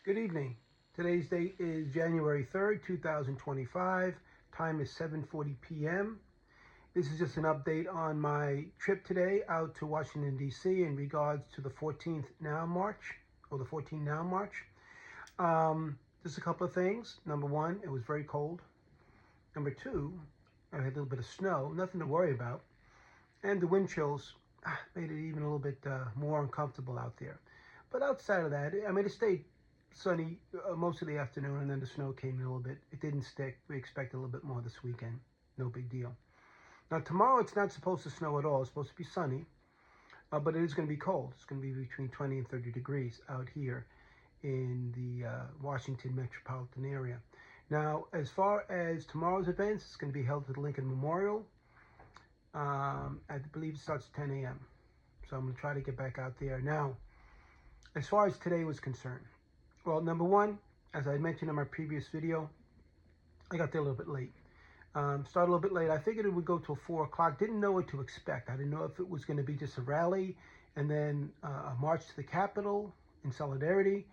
Good evening. Today's date is January 3rd, 2025. Time is 7:40 p.m. This is just an update on my trip today out to Washington, D.C. in regards to the 14th Now March, or the 14 Now March. Just a couple of things. Number one, it was very cold. Number two, I had a little bit of snow, nothing to worry about. And the wind chills made it even a little bit more uncomfortable out there. But outside of that, I mean, it stayed sunny most of the afternoon, and then the snow came in a little bit. It didn't stick. We expect a little bit more this weekend. No big deal. Now, tomorrow it's not supposed to snow at all. It's supposed to be sunny, but it is going to be cold. It's going to be between 20 and 30 degrees out here in the Washington metropolitan area. Now, as far as tomorrow's events, it's going to be held at the Lincoln Memorial. I believe it starts at 10 a.m. So I'm going to try to get back out there. Now, as far as today was concerned, well, number one, as I mentioned in my previous video, I got there a little bit late. Started a little bit late. I figured it would go till 4 o'clock. Didn't know what to expect. I didn't know if it was going to be just a rally and then a march to the Capitol in solidarity.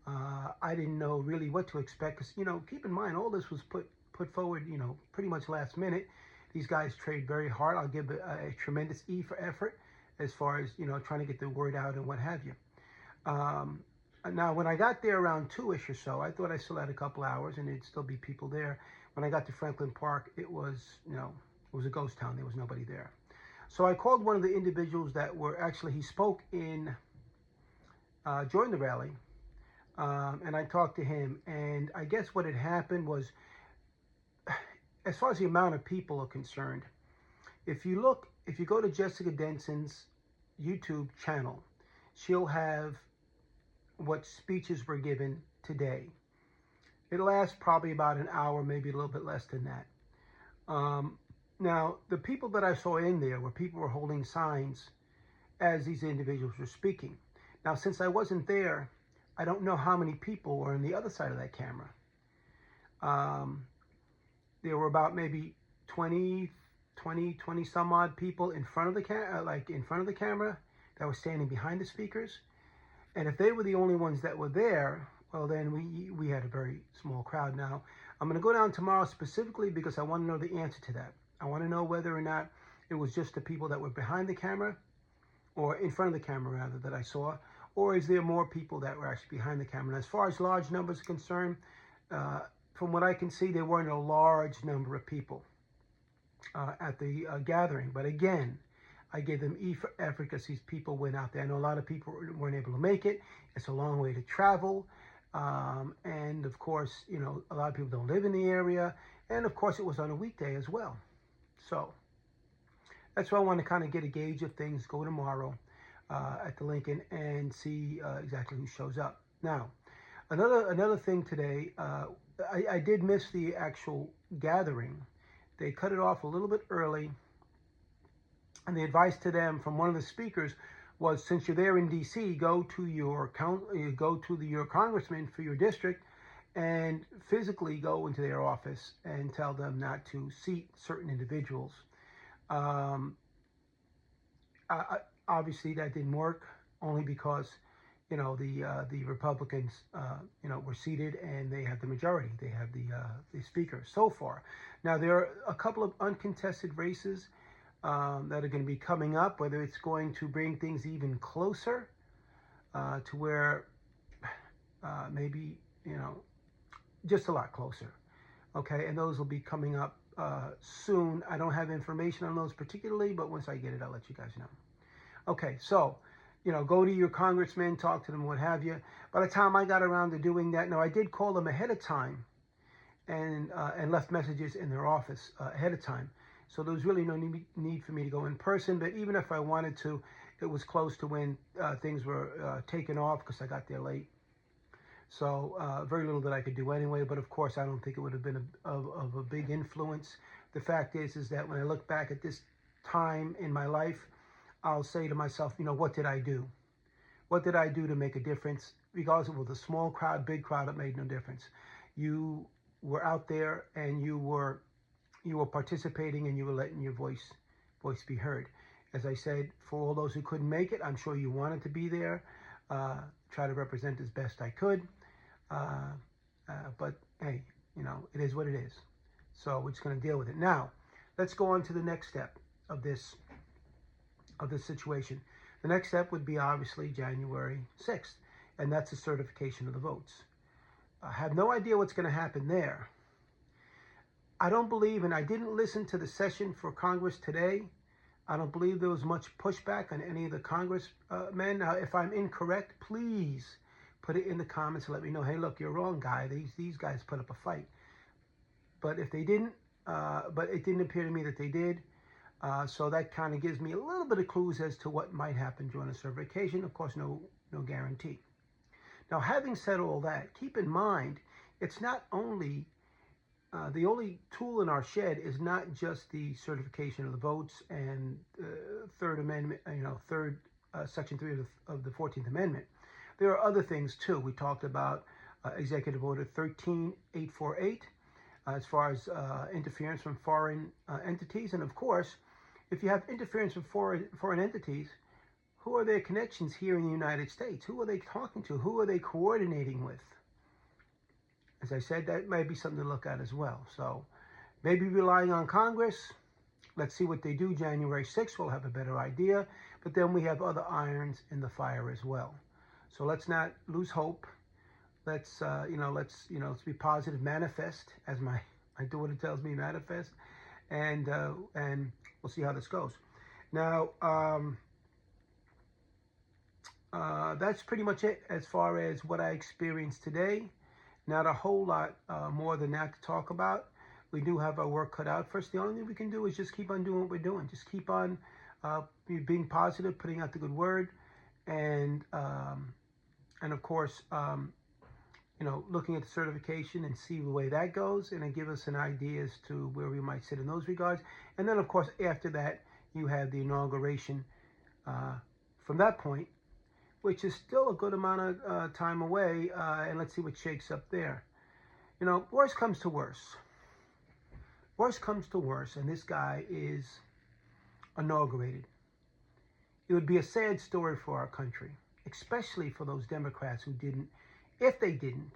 I didn't know really what to expect because, keep in mind, all this was put forward, pretty much last minute. These guys trade very hard. I'll give a tremendous E for effort as far as, trying to get the word out and what have you. Now, when I got there around 2-ish or so, I thought I still had a couple hours and there'd still be people there. When I got to Franklin Park, it was a ghost town. There was nobody there. So I called one of the individuals that were actually, he spoke in, during the rally, and I talked to him. And I guess what had happened was, as far as the amount of people are concerned, if you go to Jessica Denson's YouTube channel, she'll have what speeches were given today. It lasts probably about an hour, maybe a little bit less than that. Now, the people that I saw in there were people who were holding signs as these individuals were speaking. Now, since I wasn't there, I don't know how many people were on the other side of that camera. There were about maybe 20 some odd people in front of the camera that were standing behind the speakers. And if they were the only ones that were there, well, then we had a very small crowd. Now, I'm going to go down tomorrow specifically because I want to know the answer to that. I want to know whether or not it was just the people that were behind the camera, or in front of the camera, rather, that I saw, or is there more people that were actually behind the camera? And as far as large numbers are concerned, from what I can see, there weren't a large number of people at the gathering. But again, I gave them E for effort because these people went out there. I know a lot of people weren't able to make it. It's a long way to travel. And of course, a lot of people don't live in the area. And of course, it was on a weekday as well. So that's why I want to kind of get a gauge of things. Go tomorrow at the Lincoln and see exactly who shows up. Now, another thing today, I did miss the actual gathering. They cut it off a little bit early. And the advice to them from one of the speakers was, since you're there in D.C., go to your congressman for your district and physically go into their office and tell them not to seat certain individuals. Obviously, that didn't work, only because the Republicans were seated and they had the majority. They have the speaker so far. Now, there are a couple of uncontested races that are going to be coming up, whether it's going to bring things even closer to where maybe, just a lot closer. Okay, and those will be coming up soon. I don't have information on those particularly, but once I get it, I'll let you guys know. Okay, so, go to your congressman, talk to them, what have you. By the time I got around to doing that, now I did call them ahead of time and left messages in their office ahead of time. So there was really no need for me to go in person. But even if I wanted to, it was close to when things were taken off because I got there late. So very little that I could do anyway. But of course, I don't think it would have been of a big influence. The fact is that when I look back at this time in my life, I'll say to myself, what did I do? What did I do to make a difference? Because it was a small crowd, big crowd, it made no difference. You were out there and you were participating and you were letting your voice be heard. As I said, for all those who couldn't make it, I'm sure you wanted to be there. Try to represent as best I could. But hey, it is what it is. So we're just going to deal with it. Now, let's go on to the next step of this situation. The next step would be obviously January 6th, and that's the certification of the votes. I have no idea what's going to happen there. I don't believe, and I didn't listen to the session for Congress today. I don't believe there was much pushback on any of the congressmen. Now, if I'm incorrect, please put it in the comments and let me know. Hey, look, you're wrong, guy. These guys put up a fight. But if they didn't, but it didn't appear to me that they did. So that kind of gives me a little bit of clues as to what might happen during the certification. Of course, no guarantee. Now, having said all that, keep in mind, it's not only the only tool in our shed is not just the certification of the votes and Third Amendment, Section 3 of the 14th Amendment. There are other things too. We talked about Executive Order 13848 as far as interference from foreign entities. And of course, if you have interference from foreign entities, who are their connections here in the United States? Who are they talking to? Who are they coordinating with? As I said, that might be something to look at as well. So maybe relying on Congress. Let's see what they do January 6th. We'll have a better idea. But then we have other irons in the fire as well. So let's not lose hope. Let's be positive, manifest, as my daughter tells me, manifest, and we'll see how this goes. Now, that's pretty much it as far as what I experienced today. Not a whole lot more than that to talk about. We do have our work cut out for us. The only thing we can do is just keep on doing what we're doing. Just keep on being positive, putting out the good word, and of course, looking at the certification and see the way that goes, and then give us an idea as to where we might sit in those regards. And then, of course, after that, you have the inauguration from that point, which is still a good amount of time away, and let's see what shakes up there. Worst comes to worse. Worst comes to worse, and this guy is inaugurated. It would be a sad story for our country, especially for those Democrats who didn't. If they didn't,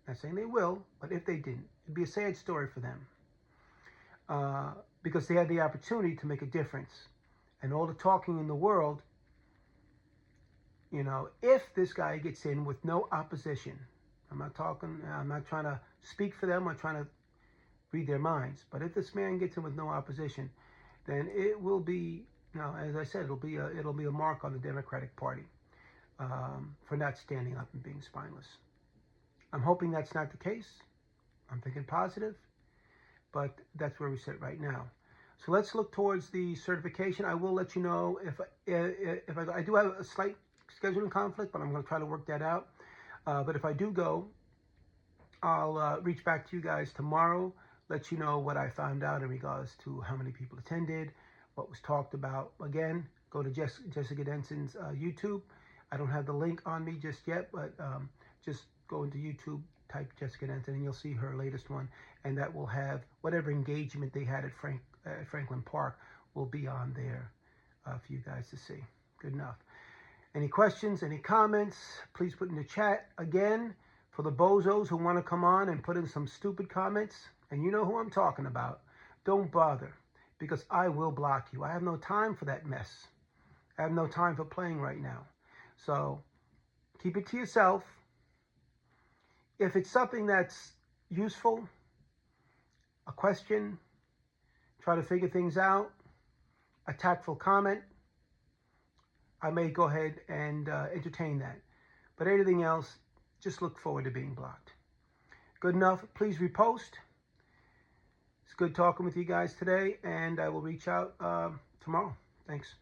not saying they will, but if they didn't, it'd be a sad story for them. Because they had the opportunity to make a difference. And all the talking in the world, if this guy gets in with no opposition, I'm not trying to speak for them, I'm trying to read their minds. But if this man gets in with no opposition, then it will be, as I said, it'll be a mark on the Democratic Party for not standing up and being spineless. I'm hoping that's not the case. I'm thinking positive, but that's where we sit right now. So let's look towards the certification. I will let you know if I do have a slight scheduling conflict, but I'm going to try to work that out. But if I do go, I'll reach back to you guys tomorrow, let you know what I found out in regards to how many people attended, what was talked about. Again, go to Jessica Denson's YouTube. I don't have the link on me just yet, but just go into YouTube, type Jessica Denson, and you'll see her latest one. And that will have whatever engagement they had at Franklin Park will be on there for you guys to see. Good enough. Any questions, any comments, please put in the chat. Again, for the bozos who want to come on and put in some stupid comments, and you know who I'm talking about, don't bother, because I will block you. I have no time for that mess. I have no time for playing right now. So keep it to yourself. If it's something that's useful, a question, try to figure things out, a tactful comment, I may go ahead and entertain that. But anything else, just look forward to being blocked. Good enough. Please repost. It's good talking with you guys today, and I will reach out tomorrow. Thanks.